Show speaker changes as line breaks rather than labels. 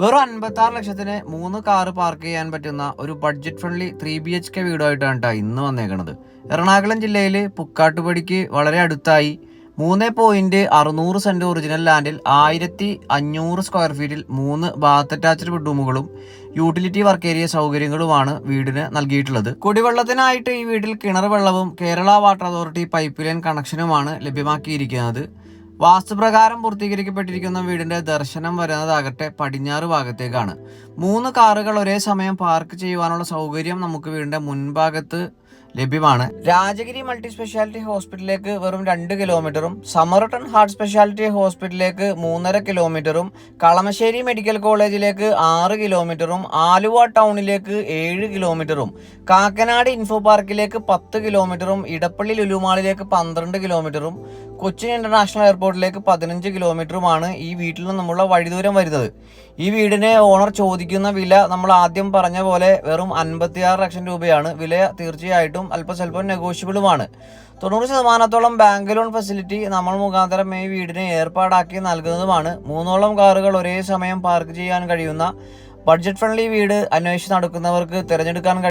വെറും 56 ലക്ഷത്തിന് 3 car park ചെയ്യാൻ പറ്റുന്ന ഒരു ബഡ്ജറ്റ് ഫ്രണ്ട്ലി 3BHK വീടുമായിട്ടാണ് കേട്ടോ ഇന്ന് വന്നേക്കണത്. എറണാകുളം ജില്ലയിൽ പുക്കാട്ടുപടിക്ക് വളരെ അടുത്തായി 3.600 സെന്റ് ഒറിജിനൽ ലാൻഡിൽ 1500 സ്ക്വയർ ഫീറ്റിൽ 3 ബാത്ത് അറ്റാച്ച്ഡ് ബെഡ്റൂമുകളും യൂട്ടിലിറ്റി വർക്ക് ഏരിയ സൗകര്യങ്ങളുമാണ് വീടിന് നൽകിയിട്ടുള്ളത്. കുടിവെള്ളത്തിനായിട്ട് ഈ വീട്ടിൽ കിണർ വെള്ളവും Kerala water authority pipeline കണക്ഷനുമാണ് ലഭ്യമാക്കിയിരിക്കുന്നത്. വാസ്തുപ്രകാരം പൂർത്തീകരിക്കപ്പെട്ടിരിക്കുന്ന വീടിന്റെ ദർശനം വരുന്നതാകട്ടെ പടിഞ്ഞാറ് ഭാഗത്തേക്കാണ്. 3 കാറുകൾ ഒരേ സമയം പാർക്ക് ചെയ്യുവാനുള്ള സൗകര്യം നമുക്ക് വീടിന്റെ മുൻഭാഗത്ത് ലഭ്യമാണ്. രാജഗിരി മൾട്ടി സ്പെഷ്യാലിറ്റി ഹോസ്പിറ്റലിലേക്ക് വെറും 2 കിലോമീറ്ററും സമർട്ടൺ ഹാർട്ട് സ്പെഷ്യാലിറ്റി ഹോസ്പിറ്റലിലേക്ക് 3.5 കിലോമീറ്ററും കളമശ്ശേരി മെഡിക്കൽ കോളേജിലേക്ക് 6 കിലോമീറ്ററും ആലുവ ടൗണിലേക്ക് 7 കിലോമീറ്ററും കാക്കനാട് ഇൻഫോ പാർക്കിലേക്ക് 10 കിലോമീറ്ററും ഇടപ്പള്ളി ലുലുമാളിലേക്ക് 12 കിലോമീറ്ററും കൊച്ചിൻ ഇന്റർനാഷണൽ എയർപോർട്ടിലേക്ക് 15 കിലോമീറ്ററുമാണ് ഈ വീട്ടിൽ നിന്നുമുള്ള വഴിദൂരം വരുന്നത്. ഈ വീടിന് ഓണർ ചോദിക്കുന്ന വില നമ്മൾ ആദ്യം പറഞ്ഞ പോലെ വെറും 56 ലക്ഷം രൂപയാണ്. വില തീർച്ചയായിട്ടും അല്പസ്വല്പം നെഗോഷ്യബിളുമാണ്. 90% ബാങ്ക് ലോൺ ഫെസിലിറ്റി നമ്മൾ മുഖാന്തരം ഈ വീടിന് ഏർപ്പാടാക്കി നൽകുന്നതുമാണ്. 3 കാറുകൾ ഒരേ സമയം പാർക്ക് ചെയ്യാൻ കഴിയുന്ന ബഡ്ജറ്റ് ഫ്രണ്ട്ലി വീട് അന്വേഷിച്ച് നടക്കുന്നവർക്ക് തിരഞ്ഞെടുക്കാൻ